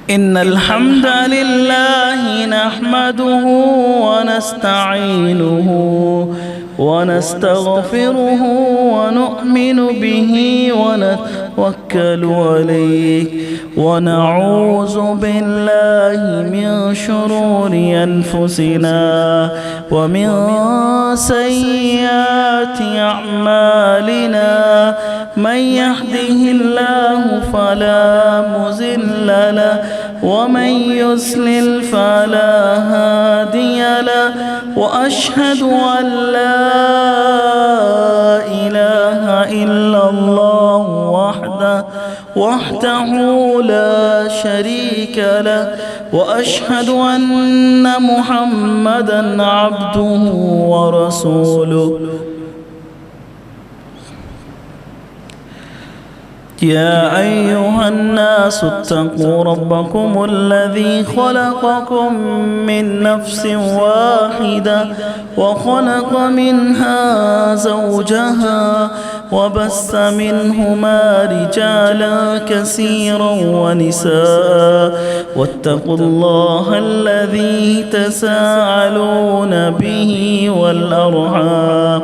إن الحمد لله نحمده ونستعينه ونستغفره ونؤمن به ونتوكل عليه ونعوذ بالله من شرور أنفسنا ومن سيئات أعمالنا من يهده الله فلا مضل له ومن يضلل فلا هادي له وأشهد أن لا إله إلا الله وحده لا شريك له وأشهد أن محمدًا عبده ورسوله. يا أيها الناس اتقوا ربكم الذي خلقكم من نفس واحدة وخلق منها زوجها وبث منهما رجالا كثيرا ونساء واتقوا الله الذي تساءلون به والأرحام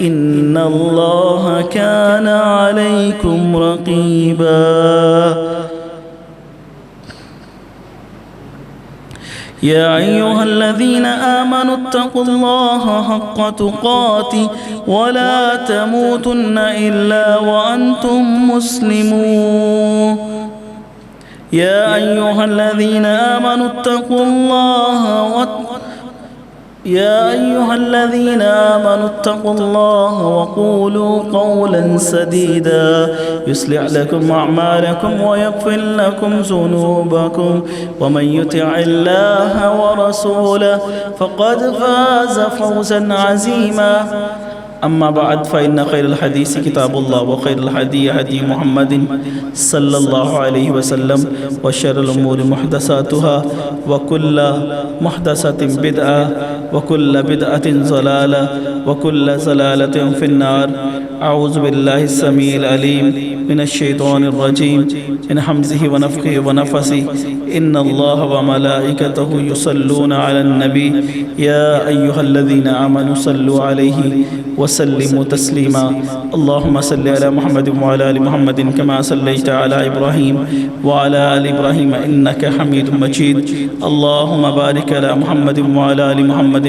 إن الله كان عليكم رقيبا. يا أيها الذين آمنوا اتقوا الله حق تقاته ولا تموتن إلا وأنتم مسلمون. يا أيها الذين آمنوا اتقوا الله وقولوا قولا سديدا يصلح لكم أعمالكم ويغفر لكم ذنوبكم ومن يطع الله ورسوله فقد فاز فوزا عظيما. أما بعد فإن خير الحديث كتاب الله وخير الهدي هدي محمد صلى الله عليه وسلم وشر الأمور محدثاتها وكل محدثة بدعة وكل بدعة ضلالة وكل ضلالة في النار. أعوذ بالله السميع العليم من الشيطان الرجيم من همزه ونفخه ونفثه. إن الله وملائكته يصلون على النبي يا أيها الذين آمنوا صلوا عليه وسلموا تسليما. اللهم صل على محمد وعلى آل محمد كما صليت على إبراهيم وعلى آل إبراهيم إنك حميد مجيد. اللهم بارك على محمد وعلى آل محمد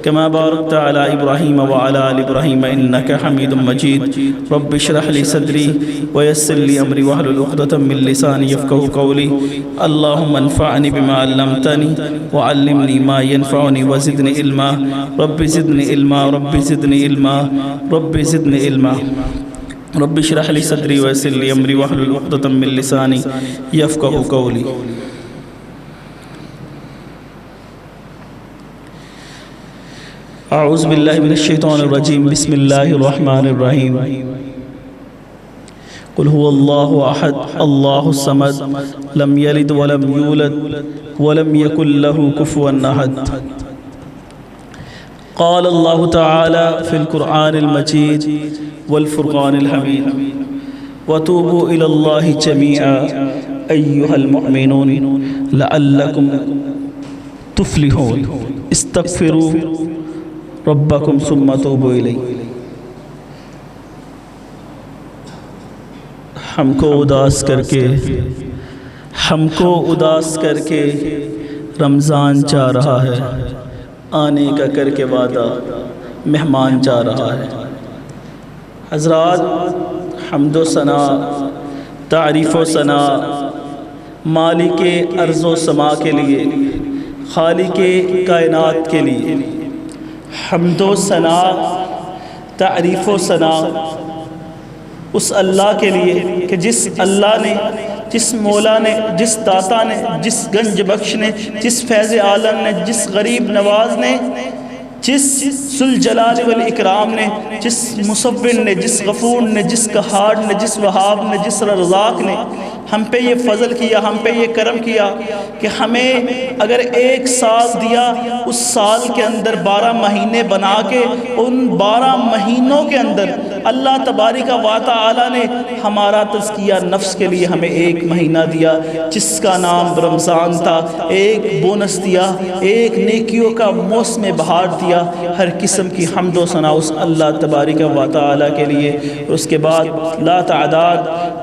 كما باركت على إبراهيم وعلى آل إبراهيم إنك حميد مجيد. رب اشرح لي صدري ويسر لي أمري واحلل عقدة من لساني يفقهوا قولي. اللهم انفعني بما علمتني وعلمني ما ينفعني وزدني علما. رب زدني علما رب زدني علما رب زدني علما. رب اشرح لي صدري ويسر لي أمري واحلل عقدة من لساني يفقهوا قولي. أعوذ بالله من الشيطان الرجيم. بسم الله الرحمن الرحيم. قل هو الله أحد الله الصمد لم يلد ولم يولد ولم يكن له كفوا أحد. قال الله تعالى في القرآن المجيد والفرقان الحميد وتوبوا إلى الله جميعا أيها المؤمنون لعلكم تفلحون. استغفروا ربکم ثم توبوا الیہ. ہم کو اداس کر کے رمضان جا رہا ہے. آنے کا کر کے وعدہ مہمان جا رہا ہے. حضرات، حمد و ثنا، تعریف و ثنا مالک ارض و سما کے لیے، خالق کائنات کے لیے. حمد و ثنا، تعریف و ثنا اس اللہ کے لیے کہ جس اللہ نے، جس مولا نے، جس داتا نے، جس گنج بخش نے، جس فیض عالم نے، جس غریب نواز نے، جس ذوالجلال والاکرام نے، جس مصور نے، جس غفور نے، جس قہار نے، جس وہاب نے، جس رزاق نے ہم پہ یہ فضل کیا، ہم پہ یہ کرم کیا کہ ہمیں اگر 1 سال دیا، اس سال کے اندر 12 مہینے بنا کے ان 12 مہینوں کے اندر اللہ تبارک و تعالی نے ہمارا تزکیہ نفس کے لیے ہمیں 1 مہینہ دیا جس کا نام رمضان تھا، 1 بونس دیا، 1 نیکیوں کا موسم بہار دیا۔ ہر قسم کی حمد و ثنا اس اللہ تبارک و تعالی کے لیے۔ اور اس کے بعد لا تعداد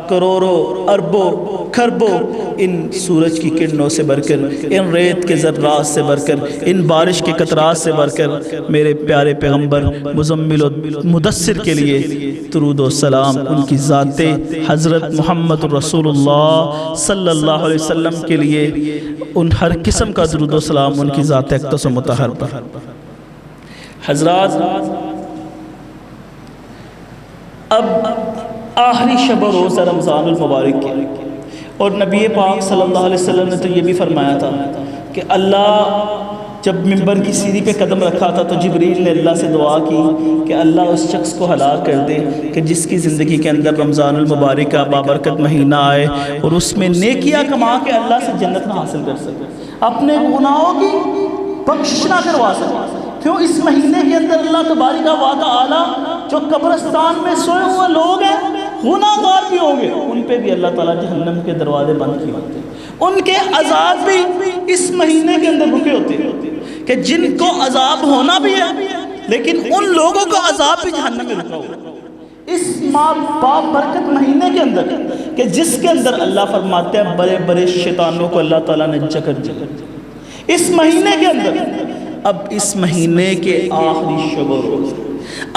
کروڑوں اربوں کھربوں ان سورج کی کرنوں سے بڑھ کر، ان ریت کے ذرات سے بڑھ کر، ان بارش کے قطرات سے بڑھ کر میرے پیارے پیغمبر مزمل و مدثر کے لیے درود و سلام ان کی ذات حضرت محمد رسول اللہ صلی اللہ علیہ وسلم کے لیے، ان ہر قسم کا درود و سلام ان کی ذات اقدس و مطہر پر۔ حضرات، اب آخری شب و روز رمضان المبارک کے، اور نبی پاک صلی اللہ علیہ وسلم نے تو یہ بھی فرمایا تھا کہ اللہ جب ممبر کی سیڑھی پہ قدم رکھا تھا تو جبریل نے اللہ سے دعا کی کہ اللہ اس شخص کو ہلاک کر دے کہ جس کی زندگی کے اندر رمضان المبارک کا بابرکت مہینہ آئے اور اس میں نیکیاں کما کے اللہ سے جنت نہ حاصل کر سکے، اپنے گناہوں کی بخشش نہ کروا سکے۔ کیوں؟ اس مہینے کے اندر اللہ تبارک و تعالی جو قبرستان میں سوئے ہوئے لوگ ہیں، گناہ گار بھی ہوں گے، ان پہ بھی اللہ تعالیٰ جہنم کے دروازے بند کیے ہوتے ہیں، ان کے عذاب بھی اس مہینے کے اندر رکے ہوتے ہیں کہ جن کو عذاب ہونا بھی ہے لیکن ان لوگوں کو عذاب بھی جہنم میں رکا ہوا اس بابرکت مہینے کے اندر کہ جس کے اندر اللہ فرماتے ہیں بڑے بڑے شیطانوں کو اللہ تعالیٰ نے جکڑ اس مہینے کے اندر۔ اب اس مہینے کے آخری شب و روز،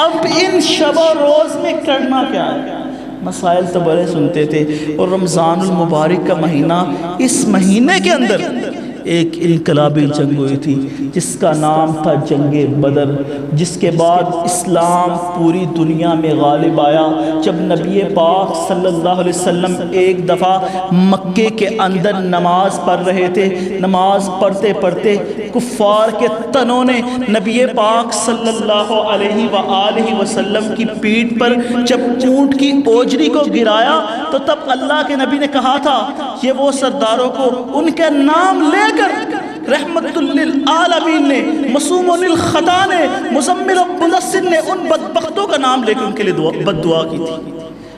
اب ان شب و روز میں کرنا کیا ہے؟ مسائل تو بڑے سنتے تھے، اور رمضان المبارک کا مہینہ، اس مہینے کے اندر ایک انقلابی جنگ ہوئی تھی جس کا نام تھا جنگ بدر، جس کے بعد اسلام پوری دنیا میں غالب آیا۔ جب نبی پاک صلی اللہ علیہ وسلم ایک دفعہ مکے کے اندر نماز پڑھ رہے تھے، نماز پڑھتے پڑھتے کفار کے تنوں نے نبی پاک صلی اللہ علیہ وآلہ وسلم کی پیٹھ پر جب اونٹ کی اوجری کو گرایا تو تب اللہ کے نبی نے کہا تھا یہ وہ سرداروں کو ان کے نام لے کر رحمت للعالمین نے، معصوم الخطا نے، مزمل و مدثر نے ان بدبختوں کا نام لے کر ان کے لیے بد دعا کی تھی،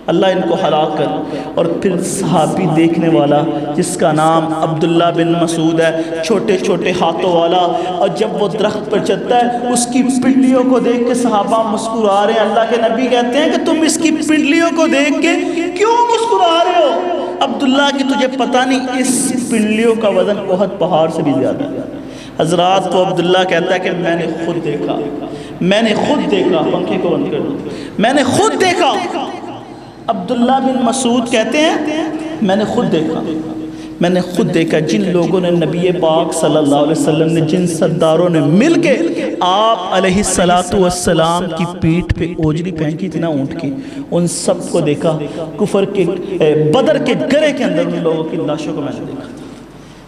اللہ ان کو ہلاک کر۔ اور پھر صحابی دیکھنے والا جس کا نام عبداللہ بن مسعود ہے، چھوٹے چھوٹے ہاتھوں والا، اور جب وہ درخت پر چڑھتا ہے اس کی پنڈلیوں کو دیکھ کے صحابہ مسکرا رہے ہیں۔ اللہ کے نبی کہتے ہیں کہ تم اس کی پنڈلیوں کو دیکھ کے کیوں مسکرا رہے ہو؟ عبداللہ کی تجھے پتہ نہیں اس پنڈلیوں کا وزن احد پہاڑ سے بھی زیادہ ہے۔ حضرات، تو عبداللہ کہتا ہے کہ میں نے خود دیکھا، پنکھے کو بند کر دو، میں نے خود دیکھا۔ عبداللہ بن مسعود کہتے ہیں میں نے خود دیکھا جن لوگوں نے نبی پاک صلی اللہ علیہ وسلم نے، جن سرداروں نے مل کے آپ علیہ السلام کی پیٹھ پہ اوجری پھینکی تھی نا اونٹ کی، ان سب کو دیکھا۔ کفر کے بدر کے گرے کے اندر ان لوگوں کی لاشوں کو میں نے دیکھا۔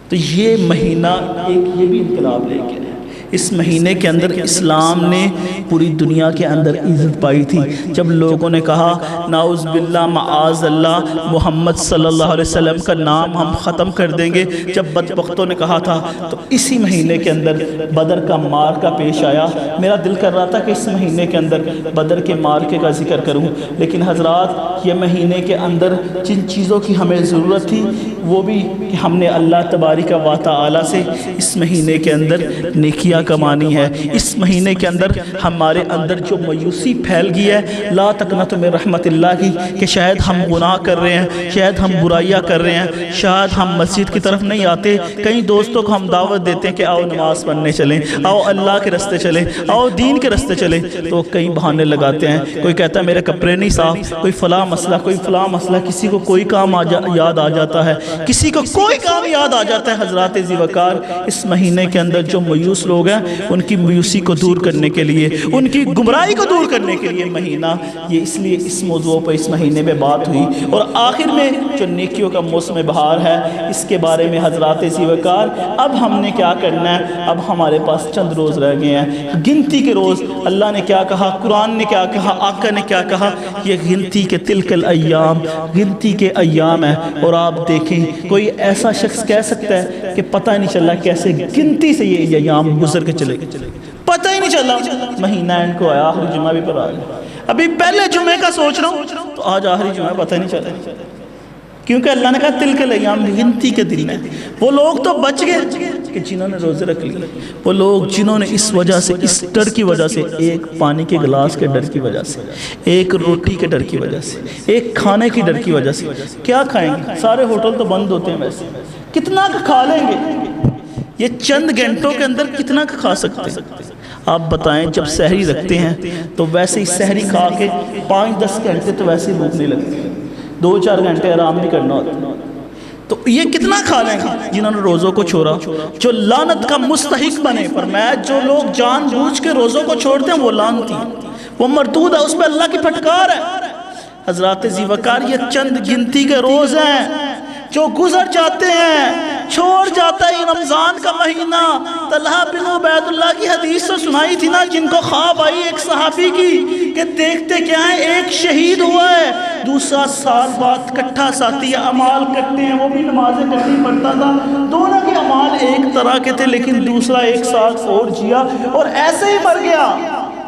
تو یہ مہینہ ایک یہ بھی انقلاب لے کے ہے۔ اس مہینے کے اندر اسلام نے پوری دنیا کے اندر عزت پائی تھی۔ جب لوگوں نے کہا نعوذ باللہ معاذ اللہ محمد صلی اللہ علیہ وسلم کا نام ہم ختم کر دیں گے، جب بدبختوں نے کہا تھا، تو اسی مہینے کے اندر بدر کا مارکہ پیش آیا۔ میرا دل کر رہا تھا کہ اس مہینے کے اندر بدر کے مارکے کا ذکر کروں، لیکن حضرات یہ مہینے کے اندر جن چیزوں کی ہمیں ضرورت تھی وہ بھی کہ ہم نے اللہ تبارک و تعالی سے اس مہینے کے اندر نیکیاں کمانی ہے۔ اس مہینے کے اندر ہمارے اندر جو مایوسی پھیل گئی ہے، لا تقنطوا من رحمت اللہ کی، کہ شاید ہم گناہ کر رہے ہیں، شاید ہم برائیاں کر رہے ہیں، شاید ہم مسجد کی طرف نہیں آتے، کئی دوستوں کو ہم دعوت دیتے ہیں کہ آؤ نماز پڑھنے چلیں، آؤ اللہ کے رستے چلیں، آؤ دین کے رستے چلیں، تو کئی بہانے لگاتے ہیں۔ کوئی کہتا ہے میرے کپڑے نہیں صاف، کوئی فلاں مسئلہ، کوئی فلاں مسئلہ، کسی کو کوئی کام یاد آ جاتا ہے، کسی کو کوئی کام یاد آ جاتا ہے۔ حضرات ذی وقار، اس مہینے کے اندر جو مایوس لوگ ہیں ہیں ان کی مایوسی کو دور کرنے کے لیے، ان کی گمراہی کو دور کرنے کے لیے مہینہ، یہ اس لیے اس موضوع پر اس مہینے میں بات ہوئی۔ اور آخر میں جو نیکیوں کا موسم بہار ہے اس کے بارے میں حضرات ذی وقار اب ہم نے کیا کرنا ہے؟ اب ہمارے پاس چند روز رہ گئے ہیں، گنتی کے روز۔ اللہ نے کیا کہا، قرآن نے کیا کہا، آقا نے کیا کہا؟ یہ گنتی کے تلک الایام، گنتی کے ایام ہیں۔ اور آپ دیکھیں کوئی ایسا شخص کہہ سکتا ہے کہ پتہ نہیں چلا کیسے گنتی سے یہ ایام گزر کے چلے گئے، پتہ ہی نہیں چلا۔ مہینہ اینڈ کو آیا، آخری جمعہ بھی پر آ گیا، ابھی پہلے جمعے کا سوچ رہا ہوں تو آج آخری جمعہ پتہ نہیں چلا، کیونکہ اللہ نے کہا تلک الایام، گنتی کے دن ہیں۔ وہ لوگ تو بچ گئے کہ جنہوں نے روزے رکھ لیے، وہ لوگ جنہوں نے اس وجہ سے، اس ڈر کی وجہ سے، ایک پانی کے گلاس کے ڈر کی وجہ سے، ایک روٹی کے ڈر کی وجہ سے، ایک کھانے کی ڈر کی وجہ سے، کیا کھائیں گے؟ سارے ہوٹل تو بند ہوتے ہیں، ویسے کتنا کھا لیں گے؟ یہ چند گھنٹوں کے اندر کتنا کھا سکتے ہیں؟ آپ بتائیں، جب سحری رکھتے ہیں تو ویسے ہی سحری کھا کے 5-10 گھنٹے تو ویسے ہی بھوک نہیں لگتی، 2-4 گھنٹے آرام بھی کرنا ہوتا ہے، تو یہ کتنا کھا لیں گے جنہوں نے روزوں کو چھوڑا؟ جو لعنت کا مستحق بنے، فرمایا جو لوگ جان بوجھ کے روزوں کو چھوڑتے ہیں وہ لعنتی ہیں، وہ مردود ہے، اس پہ اللہ کی پھٹکار ہے۔ حضرات ذی وقار یہ چند گنتی کے روز ہیں جو گزر جاتے ہیں، چھوڑ جاتا ہے رمضان کا مہینہ۔ طلحہ بن عبید اللہ کی حدیث سے سنائی تھی نا، جن کو خواب آئی ایک صحابی کی کہ دیکھتے کیا ہے، ایک شہید ہوا ہے، دوسرا سال بعد کٹھا ساتھی اعمال کرتے ہیں، وہ بھی نمازیں کٹھی پڑھتا تھا، دونوں کے اعمال ایک طرح کے تھے، لیکن دوسرا 1 سال اور جیا اور ایسے ہی مر گیا۔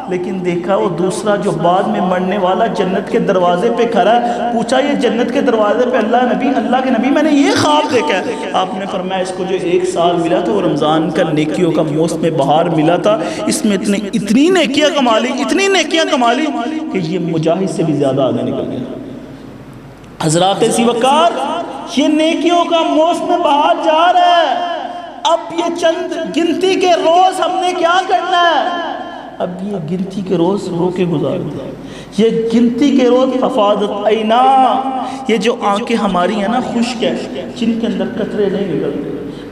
لیکن دیکھا وہ دوسرا جو بعد میں مرنے والا جنت کے دروازے پہ کھڑا ہے، پوچھا یہ جنت کے دروازے پہ اللہ کے نبی میں نے یہ خواب دیکھا ہے۔ آپ نے فرمایا اس کو جو 1 سال ملا تھا وہ رمضان کا نیکیوں کا موسم بہار ملا تھا، اس میں اتنی نیکیاں کما لی، اتنی نیکیاں کما لی کہ یہ مجاہد سے بھی زیادہ آگے نکل گیا۔ حضرات ذی وقار یہ نیکیوں کا موسم بہار جا رہا ہے، اب یہ چند گنتی کے روز ہم نے کیا کرنا ہے؟ اب یہ گنتی کے روز رو کے گزار دیں، یہ گنتی کے روز حفاظت عینا، یہ جو آنکھیں ہماری ہیں نا خشک ہے، جن کے اندر قطرے نہیں نکلتے،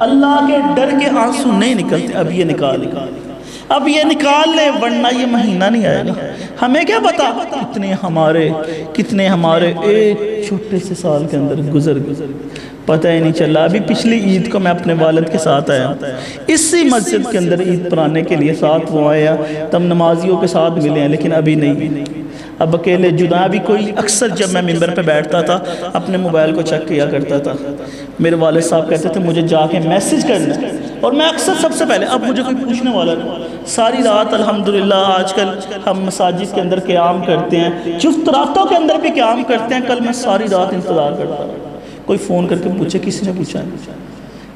اللہ کے ڈر کے آنسو نہیں نکلتے، اب یہ نکال لیں ورنہ یہ مہینہ نہیں آئے گا۔ ہمیں کیا پتا کتنے ہمارے ایک چھوٹے سے سال کے اندر گزر پتہ ہی نہیں چلا۔ ابھی پچھلی عید کو میں اپنے والد کے ساتھ آیا، اسی مسجد کے اندر عید پڑھانے کے لیے ساتھ وہ آیا، تم نمازیوں کے ساتھ ملے ہیں لیکن ابھی نہیں، اب اکیلے جدا۔ بھی کوئی اکثر جب میں ممبر پہ بیٹھتا تھا اپنے موبائل کو چیک کیا کرتا تھا، میرے والد صاحب کہتے تھے مجھے جا کے میسج کرنا ہے، اور میں اکثر سب سے پہلے، اب مجھے کوئی پوچھنے والا نہیں، ساری رات الحمدللہ آج کل ہم مساجد کے اندر قیام کرتے ہیں، جفت راتوں کے اندر بھی قیام کرتے ہیں، کل میں ساری رات انتظار کرتا رہا کوئی فون کر کے پوچھے، کسی نے پوچھا نہیں،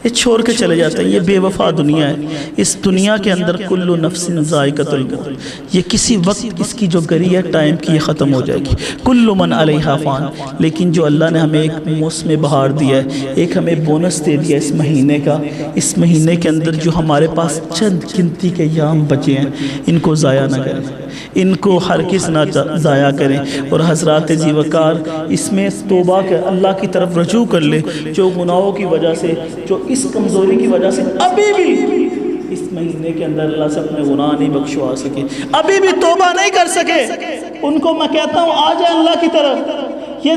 یہ چھوڑ کے چلے جاتے ہیں۔ یہ بے وفا دنیا ہے، اس دنیا کے اندر کل نفس ذائقۃ الموت، یہ کسی وقت اس کی جو گری ہے ٹائم کی یہ ختم ہو جائے گی، کل من علیہا فان۔ لیکن جو اللہ نے ہمیں ایک موسم بہار دیا ہے، ایک ہمیں بونس دے دیا اس مہینے کا، اس مہینے کے اندر جو ہمارے پاس چند گنتی کے ایام بچے ہیں ان کو ضائع نہ کریں، ان کو ہرگز نہ ضائع کریں۔ اور حضرات ذی وقار اس میں توبہ کے اللہ کی طرف رجوع کر لیں، جو گناہوں کی وجہ سے، جو اس کمزوری کی وجہ سے ابھی بھی اس مہینے کے اندر اللہ سے اپنے گناہ نہیں بخشوا سکے، ابھی بھی توبہ نہیں کر سکے، ان کو میں کہتا ہوں آ جائیں اللہ کی طرف۔ یہ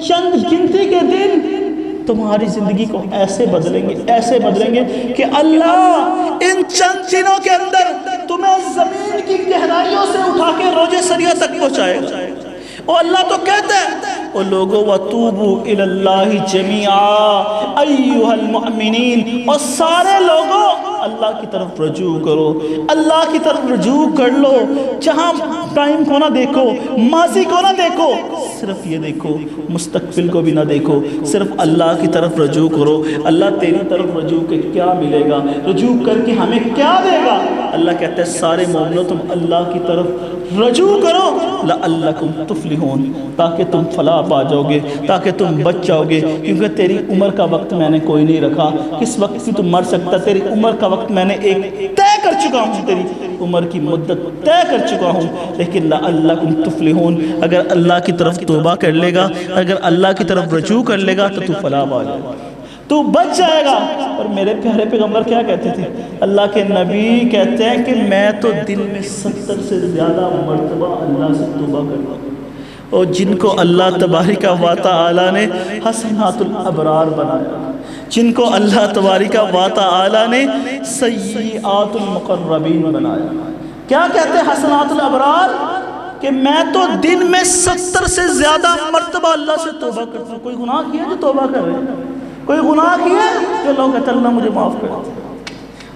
چند گنتی کے دن تمہاری زندگی کو ایسے بدلیں گے کہ اللہ ان چند دنوں کے اندر تمہیں زمین کی گہرائیوں سے اٹھا کے روضے سریا تک پہنچائے گا۔ اور اللہ تو کہتا ہے او لوگو وَتُوبُوا إِلَى اللَّهِ جَمِيعًا أَيُّهَا الْمُؤْمِنِينَ، اور سارے لوگوں اللہ کی طرف رجوع کرو، اللہ کی طرف رجوع کر لو، جہاں ٹائم کو نہ دیکھو، ماضی کو نہ دیکھو، صرف یہ دیکھو، مستقبل کو بھی نہ دیکھو، صرف اللہ کی طرف رجوع کرو۔ اللہ تیری طرف رجوع کے کیا ملے گا، رجوع کر کے ہمیں کیا دے گا؟ اللہ کہتا ہے سارے مومنوں تم اللہ کی طرف رجوع کرو لعلکم تفلحون، تاکہ تم فلاح پا جاؤ گے، تاکہ تم بچ جاؤ گے، کیونکہ تیری عمر کا وقت میں نے کوئی نہیں رکھا، کس وقت سے تم مر سکتا، تیری عمر کا وقت میں نے ایک طے کر چکا ہوں، تیری عمر کی مدت طے کر چکا ہوں، لیکن لعلکم تفلحون، اگر اللہ کی طرف توبہ کر لے گا، اگر اللہ کی طرف رجوع کر لے گا تو تو فلاح پا جائے گا۔ تو بچ جائے گا۔ اور میرے پیارے پیغمبر کیا کہتے تھے؟ اللہ کے نبی کہتے ہیں کہ میں تو دن میں 70 سے زیادہ مرتبہ اللہ سے توبہ کرتا ہوں۔ اور جن کو اللہ تبارک و تعالی نے حسنات الابرار بنایا، جن کو اللہ تبارک و تعالی نے سیئات المقربین بنایا، کیا کہتے ہیں حسنات الابرار؟ کہ میں تو دن میں 70 سے زیادہ مرتبہ اللہ سے توبہ کرتا ہوں۔ کوئی گناہ کیا جو توبہ کر رہے ہیں؟ کوئی گناہ کیا جو لوگ کہتے ہیں اللہ مجھے معاف کر دے؟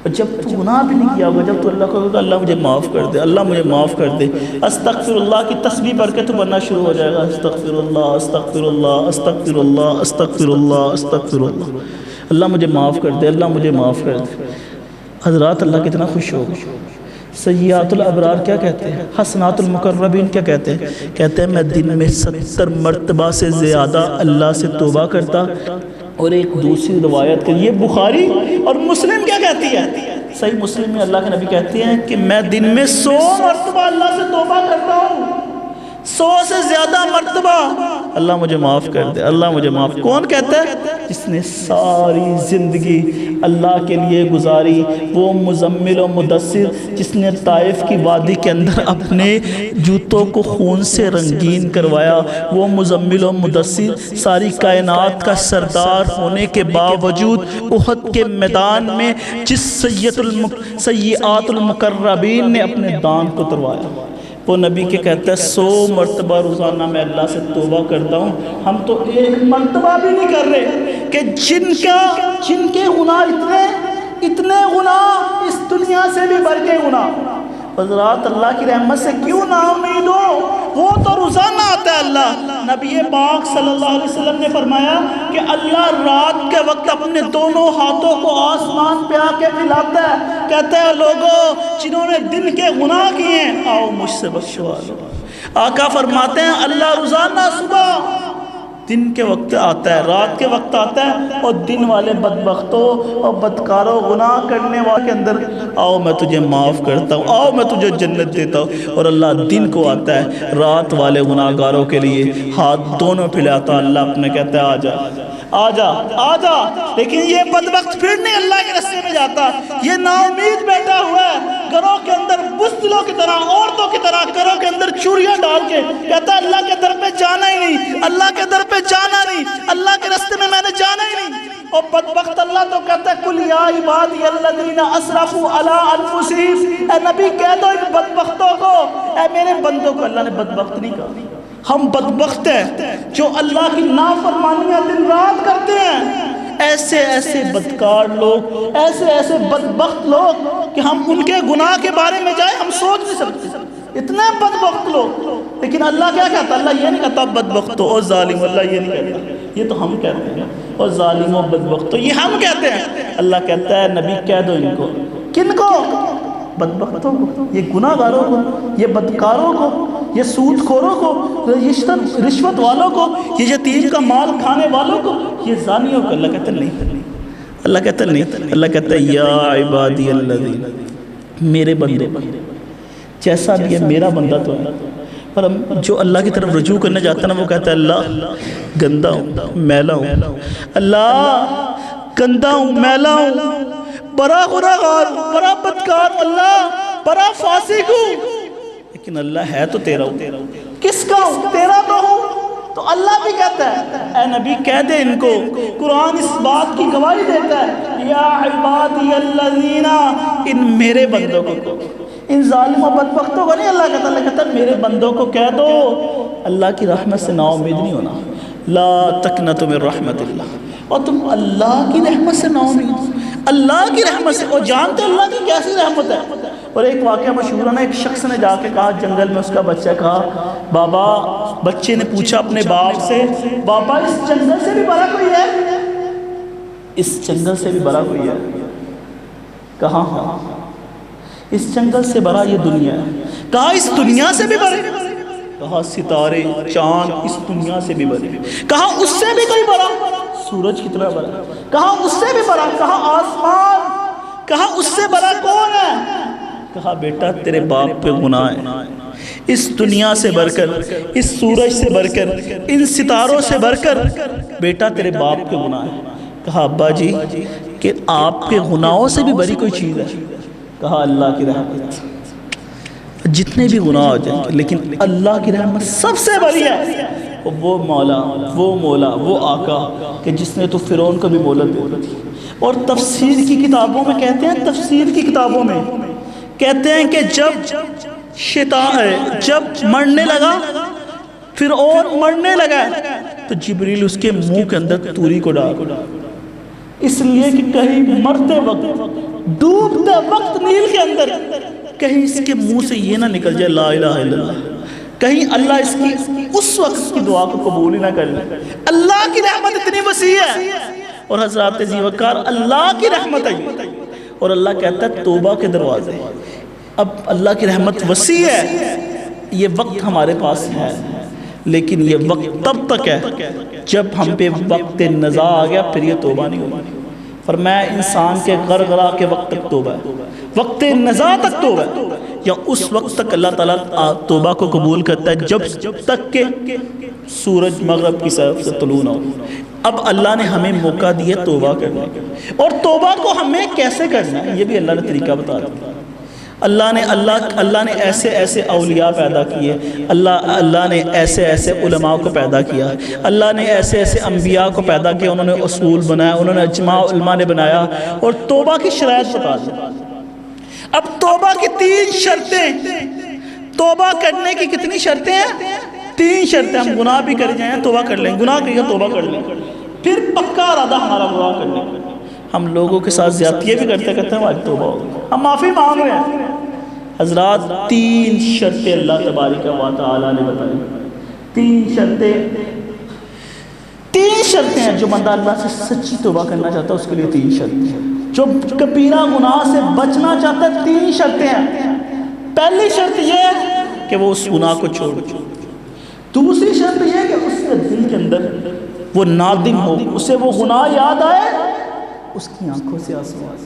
اور جب تو گناہ بھی نہیں کیا ہوگا، جب تو اللہ کو کہے گا اللہ مجھے معاف کر دے، اللہ مجھے معاف کر دے، استغفر اللہ کی تسبیح پڑھ کے تو بننا شروع ہو جائے گا، استغفر اللہ استغفر اللہ استغفر اللہ استغفر اللہ استغفر اللہ، اللہ مجھے معاف کر دے، اللہ مجھے معاف کر دے۔ حضرات اللہ کتنا خوش ہوگا۔ سیئات الابرار کیا کہتے ہیں؟ حسنات المقربین کیا کہتے ہیں؟ کہتے ہیں میں دن میں 70 مرتبہ سے زیادہ اللہ سے توبہ کرتا۔ اور ایک دوسری روایت کہ یہ بخاری اور مسلم کیا کہتی ہے؟ صحیح مسلم میں اللہ کے نبی کہتے ہیں کہ میں دن میں 100 مرتبہ اللہ سے توبہ کرتا ہوں، 100 سے زیادہ مرتبہ، اللہ مجھے معاف کر دے، اللہ مجھے معاف۔ کون کہتا ہے؟ جس نے ساری زندگی اللہ کے لیے گزاری، وہ مزمل و مدثر جس نے طائف کی وادی کے اندر اپنے جوتوں کو خون سے رنگین کروایا، وہ مزمل و مدثر ساری کائنات کا سردار ہونے کے باوجود احد کے میدان میں جس سیئات المقربین نے اپنے دان کو تروایا، وہ نبی کے کہتا ہے 100 مرتبہ روزانہ میں اللہ سے توبہ کرتا ہوں۔ ہم تو ایک مرتبہ بھی نہیں کر رہے کہ جن کے گناہ اتنے گناہ اس دنیا سے بھی بڑھ کے گناہ۔ حضرات اللہ کی رحمت سے کیوں نا امید ہو؟ وہ تو روزانہ آتا ہے اللہ۔ نبی پاک صلی اللہ علیہ وسلم نے فرمایا کہ اللہ رات کے وقت اپنے دونوں ہاتھوں کو آسمان پہ آ کے پھیلاتا ہے، کہتا ہے لوگوں جنہوں نے دن کے گناہ کیے ہیں آؤ مجھ سے بخشوا لو۔ آقا فرماتے ہیں اللہ روزانہ صبح دن کے وقت آتا ہے، رات کے وقت آتا ہے، اور دن والے بدبختوں اور بدکاروں گناہ کرنے والے کے اندر آؤ میں تجھے معاف کرتا ہوں، آؤ میں تجھے جنت دیتا ہوں۔ اور اللہ دن کو آتا ہے رات والے گناہ گاروں کے لیے ہاتھ دونوں پھیلاتا، اللہ اپنے کہتا ہے آجا آجا آجا۔ لیکن یہ بدبخت پھر نہیں اللہ کے راستے میں جاتا، یہ نا امید بیٹھا ہوا ہے گھروں کے اندر بزدلوں کی طرح، عورتوں کی طرح گھروں کے اندر چوریاں ڈال کے، کہتا ہے اللہ کے در پہ جانا ہی نہیں، اللہ کے در پہ جانا نہیں، اللہ کے راستے میں میں نے جانا ہی نہیں۔ اور بدبخت اللہ تو کہتا ہے کل یا عبادی الذین اسرفوا علی انفسہم، اے نبی کہہ دو ان بدبختوں کو، اے میرے بندوں کو۔ اللہ نے بدبخت نہیں کہا، ہم بدبخت ہیں جو اللہ کی نافرمانیاں دن رات کرتے ہیں۔ ایسے ایسے بدکار لوگ، ایسے ایسے بدبخت لوگ کہ ہم ان کے گناہ کے بارے میں جائیں ہم سوچ نہیں سکتے، اتنے بدبخت لوگ۔ لیکن اللہ کیا کہتا ہے؟ اللہ یہ نہیں کہتا بدبختو اور ظالم، اللہ یہ نہیں کہتا، یہ تو ہم کہتے ہیں، اور ظالم و بدبختو یہ ہم کہتے ہیں۔ اللہ کہتا ہے نبی کہہ دو ان کو، کن کو؟ بدبختوں کو، یہ گناہ گاروں کو، یہ بدکاروں کو، یہ سود خوروں کو، رشوت والوں کو، یہ یتیم کا مال کھانے والوں کو، یہ زانیوں کو۔ اللہ کہتا ہے نہیں، اللہ کہتا ہے نہیں، اللہ کہتا ہے یا عبادی الذین، میرے بندے، جیسا بھی ہے میرا بندہ تو ہے۔ اور جو اللہ کی طرف رجوع کرنے جاتا ہے نا وہ کہتا ہے اللہ گندا ہوں، میلا ہوں، اللہ گندا ہوں، میلا ہوں، بڑا گناہگار ہوں، بڑا بدکار، اللہ بڑا فاسق ہوں۔ لیکن اللہ ہے تو تیرا ہوں، کس کا ہوں؟ تیرا تو ہوں۔ تو اللہ بھی کہتا ہے اے نبی کہہ دے ان کو، قرآن اس بات کی گواہی دیتا ہے یا عبادی الذین، ان میرے بندوں کو، ان ظالم و بدبختوں کو نہیں اللہ کہتا، اللہ کہتا ہے میرے بندوں کو کہہ دو اللہ کی رحمت سے نا امید نہیں ہونا، لا تقنطوا من رحمت اللہ۔ اور تم اللہ کی رحمت سے نا امید، اللہ کی رحمت سے، اور جانتے اللہ کی کیسی رحمت ہے۔ اور ایک واقعہ مشہور ہے نا، ایک شخص نے جا کے کہا جنگل میں، اس کا بچہ کہا بابا، بچے نے پوچھا اپنے باپ سے بابا اس جنگل سے بھی بڑا کوئی ہے؟ اس جنگل سے بھی بڑا کوئی ہے؟ کہا ہاں، اس جنگل سے بڑا یہ دنیا ہے۔ کہا اس دنیا سے بھی بڑے؟ کہا ستارے چاند اس دنیا سے بھی بڑے۔ کہا اس سے بھی کوئی بڑا؟ سورج کتنا بڑا؟ کہا اس سے بھی بڑا؟ کہا آسمان؟ کہا اس سے بڑا کون ہے؟ کہا بیٹا تیرے باپ پہ گناہ ہے، اس دنیا سے بڑھ کر، اس سورج سے بڑھ کر، ان ستاروں سے بڑھ کر بیٹا تیرے باپ پہ گناہ ہے۔ کہا ابا جی کہ آپ کے گناہوں سے بھی بری کوئی چیز ہے؟ کہا اللہ کی رحمت۔ جتنے بھی گناہ ہو جائیں گے لیکن اللہ کی رحمت سب سے بڑی ہے۔ وہ مولا وہ آقا کہ جس نے تو فرعون کو بھی مہلت دے دی۔ اور تفسیر کی کتابوں میں کہتے ہیں، تفسیر کی کتابوں میں کہتے ہیں کہ جب مرنے لگا، فرعون مرنے لگا، تو جبریل اس کے منہ کے اندر توری کو ڈال، اس لیے کہ کہیں مرتے وقت، ڈوبتے وقت نیل کے اندر کہیں اس کے منہ سے یہ نہ نکل جائے لا الہ الا اللہ، کہیں اللہ اس کی اس وقت کی دعا کو قبول ہی نہ کر لے۔ اللہ کی رحمت اتنی وسیع ہے، اور حضرات ذی وقار اللہ کی رحمت ہے، اور اللہ کہتا ہے توبہ کے دروازے۔ اب اللہ کی رحمت وسیع ہے، یہ وقت ہمارے پاس ہے، لیکن یہ وقت تب تک ہے جب ہم پہ وقت نزا آ گیا، پھر یہ توبہ نہیں ہوگی۔ فرمایا انسان کے غرغرہ کے وقت تک توبہ ہے، وقت نزا تک توبہ ہے، یا اس وقت تک اللہ تعالیٰ توبہ کو قبول کرتا ہے جب تک کہ سورج مغرب کی طرف سے طلوع نہ ہو۔ اب اللہ نے ہمیں موقع دیا توبہ کرنے کا، اور توبہ کو ہمیں کیسے کرنا ہے یہ بھی اللہ نے طریقہ بتا دیا۔ اللہ نے ایسے ایسے اولیاء پیدا کیے، اللہ نے ایسے ایسے علماء کو پیدا کیا، اللہ نے ایسے ایسے انبیاء کو پیدا کیا، انہوں نے اصول بنایا، انہوں نے اجماع علماء نے بنایا، اور توبہ کی شرائط بتا دی۔ اب توبہ کی 3 شرطیں، توبہ کرنے کی کتنی شرطیں ہیں؟ 3 شرطیں۔ ہم گناہ بھی کر جائیں توبہ کر لیں، گناہ کر توبہ کر لیں، پھر پکا ارادہ ہمارا گناہ کرنے کا۔ ہم لوگوں کے ساتھ زیادتیاں بھی کرتے ہیں ہماری توبہ ہوگی، ہم معافی مانگ رہے ہیں۔ حضرات 3 شرطیں اللہ تبارک و تعالیٰ نے بتائی، 3 شرطیں ہیں۔ جو بندہ اللہ سے سچی توبہ کرنا چاہتا ہے اس کے لیے 3 شرطیں ہیں، جو کبیرہ گناہ سے بچنا چاہتا ہے 3 شرطیں ہیں۔ پہلی شرط یہ ہے کہ وہ اس گناہ کو چھوڑ، دوسری شرط یہ ہے کہ اس کے دل کے اندر وہ نادم ہو، اسے وہ گناہ یاد آئے، اس کی آنکھوں سے آنسو آئے۔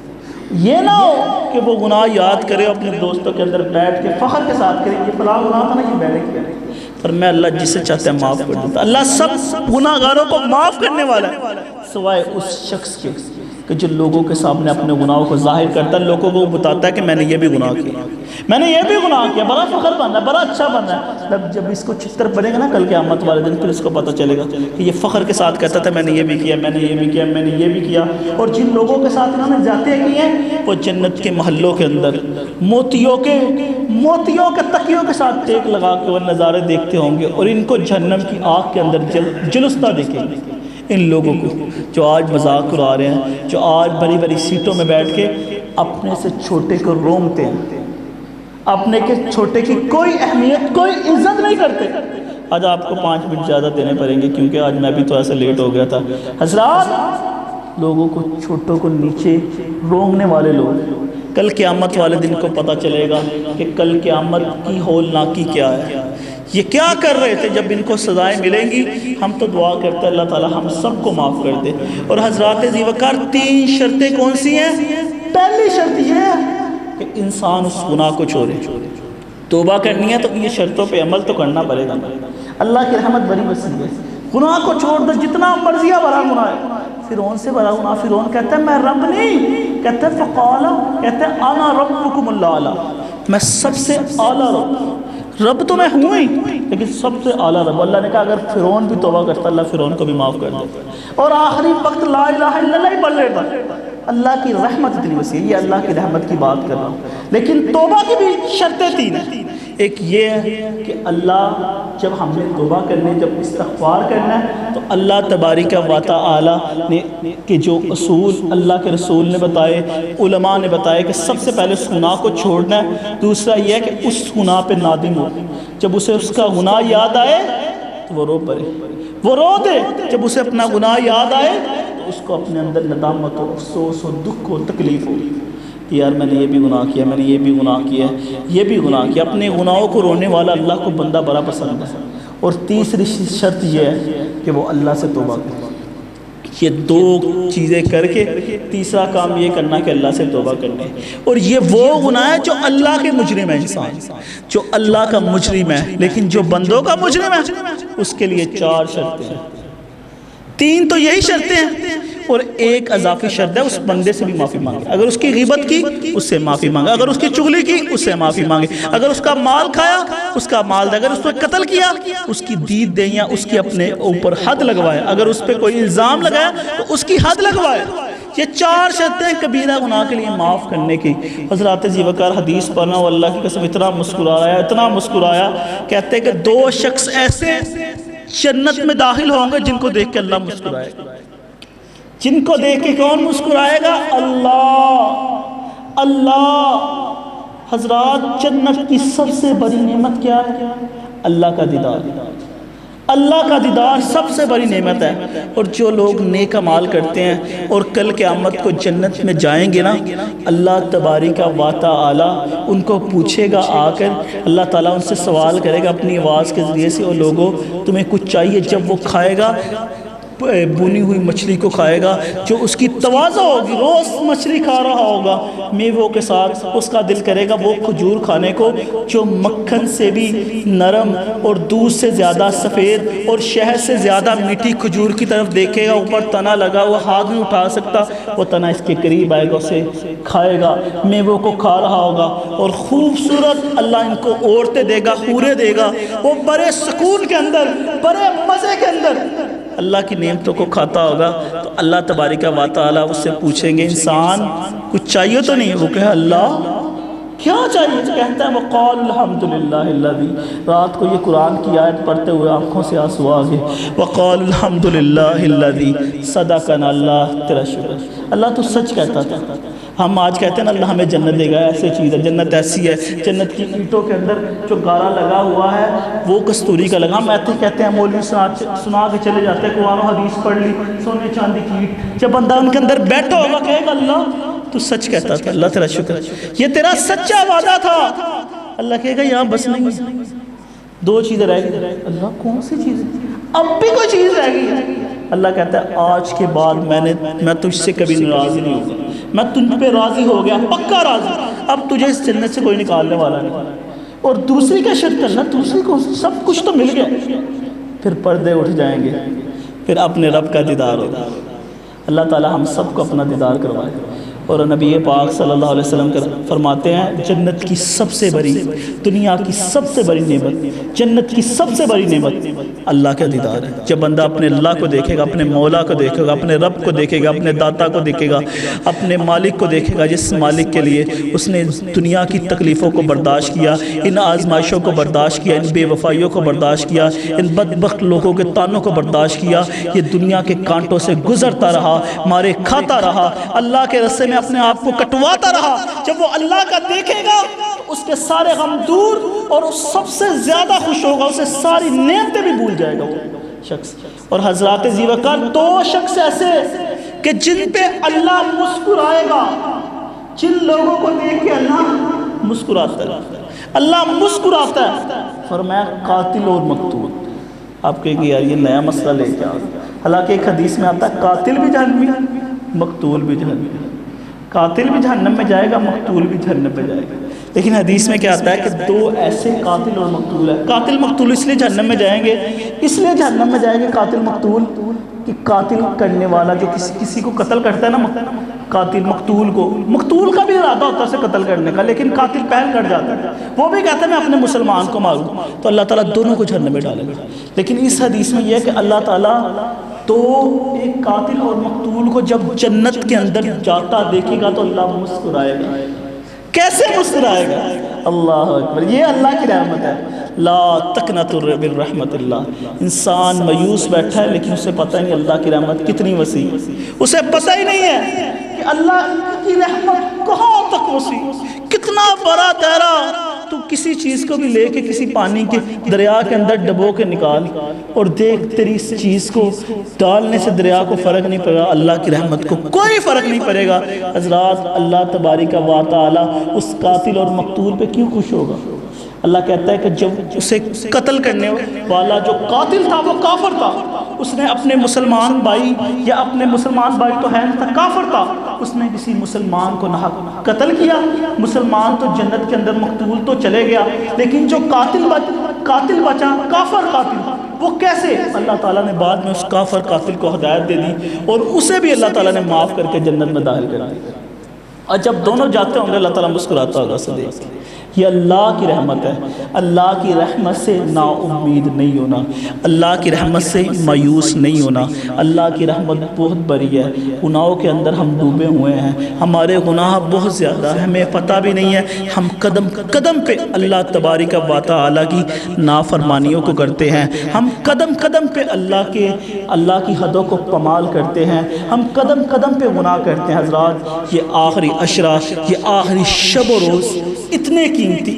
یہ نہ ہو کہ وہ گناہ یاد کرے اپنے دوستوں کے اندر بیٹھ کے فخر کے ساتھ کرے، یہ فلاں گناہ تھا نا، یہ میں نے کیا۔ پر میں اللہ جسے چاہتا ہے معاف کر دیتا۔ اللہ سب گناہ گاروں کو معاف کرنے والا ہے، سوائے اس شخص کے کہ جو لوگوں کے سامنے اپنے گناہوں کو ظاہر کرتا ہے، لوگوں کو بتاتا ہے کہ میں نے یہ بھی گناہ کیا، میں نے یہ بھی گناہ کیا، بڑا فخر بننا ہے، بڑا اچھا بننا ہے۔ جب اس کو چھتر پڑے گا نا کل قیامت والے دن، پھر اس کو پتہ چلے گا کہ یہ فخر کے ساتھ کہتا تھا میں نے یہ بھی کیا، میں نے یہ بھی کیا، میں نے یہ بھی کیا۔ اور جن لوگوں کے ساتھ انہوں نے زیادتیاں کی ہیں، وہ جنت کے محلوں کے اندر موتیوں کے تکیوں کے ساتھ ٹیک لگا کے وہ نظارے دیکھتے ہوں گے، اور ان کو جہنم کی آگ کے اندر جلستہ دیکھیں گے۔ ان لوگوں کو جو آج مذاق اڑا رہے ہیں، جو آج بڑی بڑی سیٹوں میں بیٹھ کے اپنے سے چھوٹے کو رونگتے ہیں، اپنے کے چھوٹے کی کوئی اہمیت، کوئی عزت نہیں کرتے۔ آج آپ کو 5 منٹ زیادہ دینے پڑیں گے کیونکہ آج میں بھی تھوڑا سا لیٹ ہو گیا تھا۔ حضرات لوگوں کو، چھوٹوں کو نیچے رونگنے والے لوگ، کل قیامت والے دن کو پتہ چلے گا کہ کل قیامت کی ہولناکی کیا ہے، یہ کیا کر رہے تھے۔ جب ان کو سزائیں ملیں گی، ہم تو دعا کرتے ہیں اللہ تعالی ہم سب کو معاف کر دے۔ اور حضرات ذی وقار 3 شرطیں کون سی ہیں؟ پہلی شرط یہ ہے کہ انسان اس گناہ کو چھوڑے۔ توبہ کرنی ہے تو یہ شرطوں پہ عمل تو کرنا پڑے گا۔ اللہ کی رحمت بڑی وسیع ہے، گناہ کو چھوڑ دو، جتنا مرضی بڑا گناہ ہے۔ فرعون سے بڑا گناہ، فرعون کہتا ہے میں رب نہیں، کہتا ہے فقال، کہتا ہے انا ربکم الاعلی، میں سب سے اعلیٰ رب تو میں ہوں ہی، لیکن سب سے اعلیٰ رب۔ اللہ نے کہا اگر فرعون بھی توبہ کرتا اللہ فرعون کو بھی معاف کر دیتا، اور آخری وقت لا الہ الا اللہ ہی پڑھ لیتا۔ اللہ کی رحمت اتنی وسیع ہے، یہ اللہ کی رحمت کی بات کر رہا ہوں۔ لیکن توبہ کی بھی شرطیں 3 ہیں۔ ایک یہ ہے کہ اللہ جب ہم نے توبہ کرنے، جب استغفار کرنا ہے تو اللہ تبارک و تعالی نے کہ جو اصول اللہ کے رسول نے بتائے، علماء نے بتائے کہ سب سے پہلے اس گناہ کو چھوڑنا ہے۔ دوسرا یہ ہے کہ اس گناہ پہ نادم ہو، جب اسے اس کا گناہ یاد آئے تو وہ رو پڑے، وہ رو دے۔ جب اسے اپنا گناہ یاد آئے تو اس کو اپنے اندر ندامت ہو، افسوس ہو، دکھ ہو، تکلیف ہو کہ یار میں نے یہ بھی گناہ کیا، میں نے یہ بھی گناہ کیا، یہ بھی گناہ کیا۔ اپنے گناہوں کو رونے والا اللہ کو بندہ بڑا پسند ہے۔ اور تیسری شرط یہ ہے کہ وہ اللہ سے توبہ کرے۔ یہ 2 چیزیں کر کے تیسرا کام یہ کرنا کہ اللہ سے توبہ کرنے۔ اور یہ وہ گناہ ہے جو اللہ کے مجرم ہے، انسان جو اللہ کا مجرم ہے، لیکن جو بندوں کا مجرم ہے اس کے لیے 4 شرطیں ہیں۔ 3 تو یہی شرطیں ہیں، اور ایک اضافی شرط ہے، اس بندے سے بھی معافی مانگے. اگر اس کی غیبت کی اس سے معافی مانگے، اگر اس کی چغلی کی اس سے معافی مانگے، اگر اس کا مال کھایا اس کا مال دے، اگر اس پر قتل کیا اس کی دید دیں یا اس کی اپنے اوپر حد لگوائے، اگر اس پہ کوئی الزام لگایا تو اس کی حد لگوائے. یہ 4 شرطیں کبیرہ گناہ کے لیے معاف کرنے کی. حضرات زیوکار حدیث پڑھنا اور اللہ کی قسم اتنا مسکرایا، کہتے ہیں کہ 2 شخص ایسے جنت میں داخل ہوں گے جن کو دیکھ کے اللہ مسکرائے گا. جن کو دیکھ کے کون مسکرائے گا؟ اللہ. حضرات جنت کی سب سے بڑی نعمت کیا ہے؟ اللہ کا دیدار. اللہ کا دیدار سب سے بڑی نعمت ہے. اور جو لوگ نیک اعمال کرتے ہیں اور کل قیامت کو جنت میں جائیں گے نا، اللہ تبارک و تعالی ان کو پوچھے گا آ کر، اللہ تعالیٰ ان سے سوال کرے گا اپنی آواز کے ذریعے سے، اور لوگوں تمہیں کچھ چاہیے؟ جب وہ کھائے گا بھونی ہوئی مچھلی کو کھائے گا جو اس کی تواضع ہوگی، روز مچھلی کھا رہا ہوگا میووں کے ساتھ، اس کا دل کرے گا وہ کھجور کھانے کو جو مکھن سے بھی نرم اور دودھ سے زیادہ سفید اور شہد سے زیادہ میٹھی کھجور کی طرف دیکھے گا. اوپر تنا لگا وہ ہاتھ نہیں اٹھا سکتا، وہ تنا اس کے قریب آئے گا، اسے کھائے گا، میووں کو کھا رہا ہوگا. اور خوبصورت اللہ ان کو عورتیں دے گا، حوریں دے گا، وہ بڑے سکون کے اندر، بڑے مزے کے اندر اللہ کی نعمتوں کو کھاتا ہوگا. تو اللہ تبارک و تعالی اس سے پوچھیں گے انسان کچھ چاہیے تو نہیں؟ وہ کہے اللہ کیا چاہیے؟ کہتا ہے وقال الحمدللہ الذی. رات کو یہ قرآن کی آیت پڑھتے ہوئے آنکھوں سے آنسو آ گئے. وقال الحمدللہ الذی صدقنا. اللہ تیرا شکر، اللہ تو سچ کہتا تھا. ہم آج کہتے ہیں نا اللہ ہمیں جنت دے گا، ایسے چیز ہے، جنت ایسی ہے، جنت کی اینٹوں کے اندر جو گارا لگا ہوا ہے وہ کستوری کا لگا. ہم ایسے کہتے ہیں، مولوی سنا کے چلے جاتے ہیں قرآن و حدیث پڑھ لی، سونے چاندی کی اینٹ. جب بندہ ان کے اندر بیٹھا ہوگا کہے گا اللہ تو سچ کہتا تھا، اللہ تیرا شکر، یہ تیرا سچا وعدہ تھا. اللہ کہے گا یہاں بس نہیں، 2 چیزیں رہ گئی. اللہ کون سی چیز؟ اب بھی کوئی چیز رہ گئی. اللہ کہتا ہے آج کے بعد میں تجھ سے کبھی ناراض نہیں ہوگا، میں تجھ پہ راضی ہو گیا، پکا راضی. اب تجھے اس جنت سے کوئی نکالنے والا نہیں. اور دوسری کیا شرط ہے؟ دوسری کو سب کچھ تو مل گیا. پھر پردے اٹھ جائیں گے، پھر اپنے رب کا دیدار ہوگا. اللہ تعالی ہم سب کو اپنا دیدار کروائے. اور نبی پاک صلی اللہ علیہ وسلم فرماتے ہیں جنت کی سب سے بڑی، دنیا کی سب سے بڑی نعمت، جنت کی سب سے بڑی نعمت اللہ کا دیدار ہے. جب بندہ اپنے اللہ کو دیکھے گا، اپنے مولا کو دیکھے گا، اپنے رب کو دیکھے گا، اپنے داتا کو دیکھے گا، اپنے مالک کو دیکھے گا، جس مالک کے لیے اس نے دنیا کی تکلیفوں کو برداشت کیا، ان آزمائشوں کو برداشت کیا، ان بے وفائیوں کو برداشت کیا، ان بدبخت لوگوں کے تانوں کو برداشت کیا، یہ دنیا کے کانٹوں سے گزرتا رہا، مارے کھاتا رہا، اللہ کے راستے میں اپنے آپ کو کٹواتا رہا. جب وہ اللہ کا دیکھے گا تو اس کے سارے غم دور، اور اس سب سے زیادہ خوش ہوگا، اسے ساری نعمتیں بھی بھول جائے گا وہ شخص. اور حضرات زیوکار 2 شخص ایسے کہ جن پہ اللہ مسکرائے گا، جن لوگوں کو دیکھ کے اللہ مسکراتا ہے، اللہ مسکراتا ہے. فرمایا قاتل اور مقتول. آپ کہیں گے یار یہ نیا مسئلہ لے کے آ گیا. حالانکہ ایک حدیث میں آتا ہے قاتل بھی جہنمی، مقتول بھی جہنمی. قاتل بھی جہنم میں جائے گا، مقتول بھی جہنم میں جائے گا. لیکن حدیث میں کیا آتا ہے کہ 2 ایسے قاتل اور مقتول ہیں. قاتل مقتول اس لیے جہنم میں جائیں گے، اس لیے جہنم میں جائیں گے قاتل مقتول کہ قاتل کرنے والا جو کسی کو قتل کرتا ہے نا، قاتل مقتول کا بھی ارادہ ہوتا ہے اسے قتل کرنے کا، لیکن قاتل پہل کر جاتا ہے، وہ بھی کہتا ہے میں اپنے مسلمان کو ماروں. تو اللہ تعالیٰ دونوں کو جہنم میں ڈالے گا. لیکن اس حدیث میں یہ ہے کہ اللہ تعالیٰ تو ایک قاتل اور مقتول کو جب جنت کے اندر جاتا دیکھے گا تو اللہ مسکرائے گا. کیسے مسکرائے گا؟ اللہ اکبر. یہ اللہ کی رحمت ہے. لا تقنطوا من رحمت اللہ. انسان مایوس بیٹھا ہے لیکن اسے پتہ نہیں اللہ کی رحمت کتنی وسیع، اسے پتہ ہی نہیں ہے کہ اللہ کی رحمت کہاں تک وسیع، کتنا بڑا دائرہ. تو کسی چیز کو بھی لے کے کسی پانی کے دریا کے اندر ڈبو کے نکال اور دیکھ تیری اس چیز کو ڈالنے سے دریا کو فرق نہیں پڑے گا، اللہ کی رحمت کو کوئی فرق نہیں پڑے گا. حضرات اللہ تبارک و تعالی اس قاتل اور مقتول پہ کیوں خوش ہوگا؟ اللہ کہتا ہے کہ جب اسے قتل کرنے والا جو قاتل تھا وہ کافر تھا، اس نے اپنے مسلمان بھائی یا اپنے مسلمان بھائی تو ہے تھا، کافر تھا، اس نے کسی مسلمان کو ناحق قتل کیا. مسلمان تو جنت کے اندر، مقتول تو چلے گیا، لیکن جو قاتل بچا، کافر قاتل، وہ کیسے؟ اللہ تعالیٰ نے بعد میں اس کافر قاتل کو ہدایت دے دی اور اسے بھی اللہ تعالیٰ نے معاف کر کے جنت میں داخل کر دیا۔ اور جب دونوں جاتے ہوں گے اللہ تعالیٰ مسکراتا ہوگا اسے دیکھ کے۔ یہ اللہ کی رحمت ہے۔ اللہ کی رحمت سے نا امید نہیں ہونا، اللہ کی رحمت سے مایوس نہیں ہونا۔ اللہ کی رحمت بہت بڑی ہے۔ گناہوں کے اندر ہم ڈوبے ہوئے ہیں، ہمارے گناہ بہت زیادہ ہیں، ہمیں پتہ بھی نہیں ہے۔ ہم قدم قدم پہ اللہ تبارک و تعالیٰ کی نافرمانیوں کو کرتے ہیں، ہم قدم قدم پہ اللہ کی حدوں کو پامال کرتے ہیں، ہم قدم قدم پہ گناہ کرتے ہیں۔ حضرات، یہ آخری عشرہ، یہ آخری شب و روز اتنے قیمتی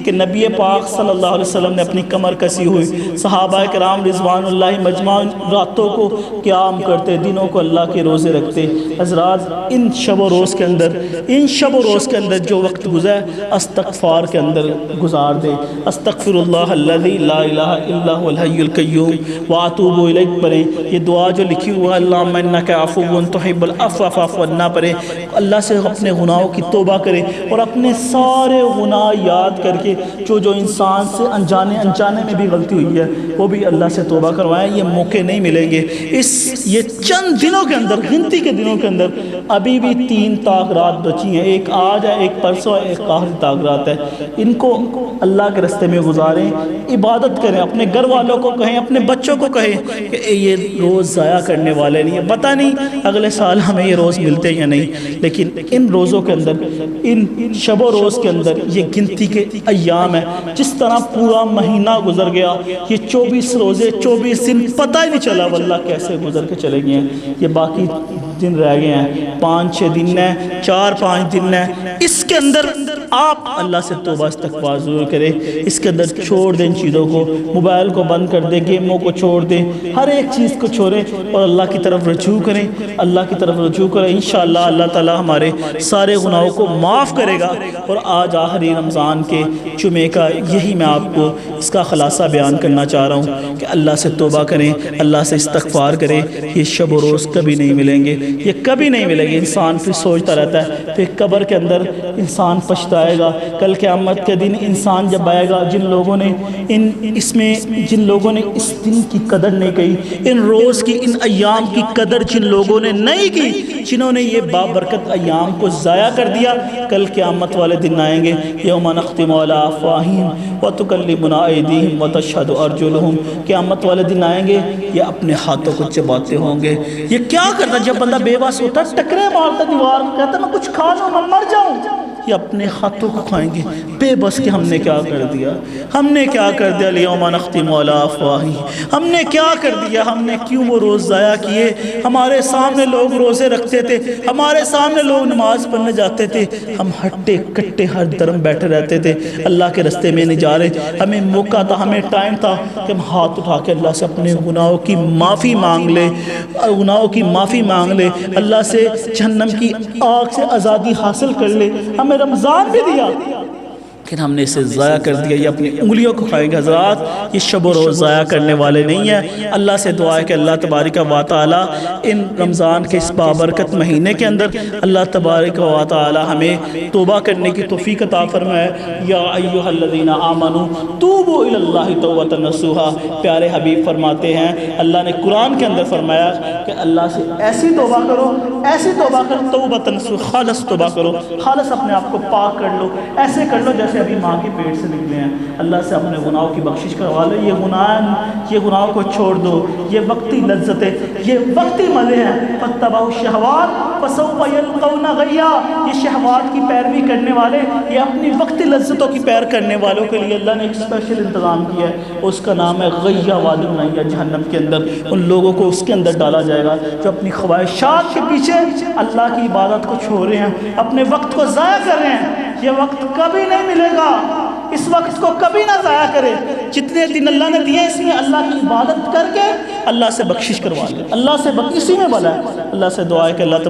کہ نبی پاک صلی اللہ علیہ وسلم نے اپنی کمر کسی ہوئی، صحابہ کرام رضوان اللہ مجمعین راتوں کو قیام کرتے، دنوں کو اللہ کے روزے رکھتے۔ حضرات، ان شب و روز کے اندر جو وقت گزرے استغفار کے اندر گزار دے۔ استغفر اللہ الذی لا الہ الا هو الحی القیوم واتوب الیہ پڑھیں۔ یہ دعا جو لکھی ہوا اللہم انک عفو تحب العفو فاعف عنا پڑھیں۔ اللہ سے اپنے گناہوں کی توبہ کریں اور اپنے سارے گناہ یاد کر کے جو انسان سے انجانے میں بھی غلطی ہوئی ہے وہ بھی اللہ سے توبہ کروائیں۔ یہ موقع نہیں ملیں گے یہ چند دنوں کے اندر، گنتی کے دنوں کے اندر۔ ابھی بھی 3 طاق رات بچی ہیں، ایک آج ہے، ایک پرسوں ہے، ایک آخری طاق رات ہے۔ ان کو اللہ کے راستے میں گزاریں، عبادت کریں، اپنے گھر والوں کو کہیں، اپنے بچوں کو کہیں کہ یہ روز ضائع کرنے والے نہیں ہیں۔ پتہ نہیں اگلے سال ہمیں یہ روز ملتے یا نہیں، لیکن ان روزوں کے اندر، ان شب و روز کے اندر یہ گنتی کے ایام ہیں۔ جس طرح پورا مہینہ گزر گیا، یہ 24 روزے 24 دن پتہ ہی نہیں چلا واللہ کیسے گزر کے چلے گئے ہیں۔ یہ باقی دن رہ گئے ہیں، 5-6 دن ہیں، 4-5 دن ہیں۔ اس کے اندر آپ اللہ سے توبہ استغفار ضرور کریں۔ اس کے اندر چھوڑ دیں چیزوں کو، موبائل کو بند کر دیں، گیموں کو چھوڑ دیں، ہر ایک چیز کو چھوڑیں اور اللہ کی طرف رجوع کریں، اللہ کی طرف رجوع کریں۔ انشاءاللہ اللہ تعالی ہمارے سارے گناہوں کو معاف کرے گا۔ اور آج آخری رمضان کے جمعے کا یہی میں آپ کو اس کا خلاصہ بیان کرنا چاہ رہا ہوں کہ اللہ سے توبہ کریں، اللہ سے استغفار کریں۔ یہ شب و روز کبھی نہیں ملیں گے، یہ کبھی نہیں ملیں گے۔ انسان پھر سوچتا رہتا ہے، پھر قبر کے اندر انسان پچھتائے گا۔ کل قیامت کے دن انسان جب آئے گا، جن لوگوں نے اس دن کی قدر نہیں کی، ان روز کی، ان ایام کی قدر جن لوگوں نے نہیں کی، جنہوں نے یہ بابرکت ایام کو ضائع کر دیا، کل قیامت والے دن آئیں گے۔ یوم نختم علی افواہہم وتکلمنا ایدیہم وتشہد ارجلہم۔ قیامت والے دن آئیں گے، یہ اپنے ہاتھوں کو چباتے ہوں گے۔ یہ کیا کرتا؟ جب بندہ بے بس ہوتا ہے، ٹکرے مارتا دیوار، کہتا میں کچھ کھا لوں، میں مر جاؤں، یہ اپنے ہاتھوں کو کھائیں گے بے بس کہ ہم نے کیا کر دیا، ہم نے کیا کر دیا۔ الیوم نختم علی افواہہم، ہم نے کیا کر دیا، ہم نے کیوں وہ روز ضائع کیے؟ ہمارے سامنے لوگ روزے رکھتے تھے، ہمارے سامنے لوگ نماز پڑھنے جاتے تھے، ہم ہٹے کٹے ہر درم بیٹھے رہتے تھے، اللہ کے راستے میں نہیں جا رہے۔ ہمیں موقع تھا، ہمیں ٹائم تھا کہ ہم ہاتھ اٹھا کے اللہ سے اپنے گناہوں کی معافی مانگ لے، اللہ سے جہنم کی آگ سے آزادی حاصل کر لے۔ ہمیں رمضان بھی دیا لیکن ہم نے اسے ضائع کر دیا، یہ اپنی انگلیوں کو کھائیں گے۔ حضرات، یہ شب و روز ضائع کرنے والے نہیں ہیں۔ اللہ سے دعا ہے کہ اللہ تبارک و تعالی ان رمضان کے اس بابرکت مہینے کے اندر اللہ تبارک و تعالی ہمیں توبہ کرنے کی توفیق عطا فرمائے۔ یا ایھا الذین آمنوا توبوا الی اللہ توبۃ نصوحا۔ پیارے حبیب فرماتے ہیں، اللہ نے قرآن کے اندر فرمایا کہ اللہ سے ایسی توبہ کرو، توبۃ نصوحا، خالص توبہ کرو، خالص اپنے آپ کو پاک کر لو، ایسے کر لو جیسے ابھی ماں کے پیٹ سے نکلے ہیں۔ اللہ سے اپنے گناہوں کی بخشش کروا لو۔ یہ گناہوں کو چھوڑ دو، یہ وقتی لذتیں، یہ وقتی مزے ہیں۔ فاتبعوا الشہوات فسوف یلقون غیا۔ یہ شہوات کی پیروی کرنے والے، یہ اپنی وقتی لذتوں کی پیر کرنے والوں کے لیے اللہ نے ایک اسپیشل انتظام کیا ہے، اس کا نام ہے غیا وادی النعیم۔ جہنم کے اندر ان لوگوں کو اس کے اندر ڈالا جائے گا جو اپنی خواہشات کے پیچھے اللہ کی عبادت کو چھوڑ رہے ہیں، اپنے وقت کو ضائع کر رہے ہیں۔ یہ وقت کبھی نہیں ملے گا، اس وقت کو کبھی نہ ضائع کرے۔ جتنے دن اللہ نے دیے اس میں اللہ کی عبادت کر کے اللہ سے بخشش کروا لے، اللہ سے اسی میں بھلا ہے۔ اللہ سے دعا ہے کہ اللہ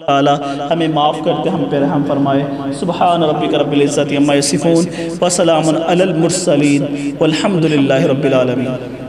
تعالی ہمیں معاف کرتے، ہم پہ رحم فرمائے۔ سبحان ربک رب العزت عما یصفون وسلام علی المرسلین والحمد للہ رب العالمین۔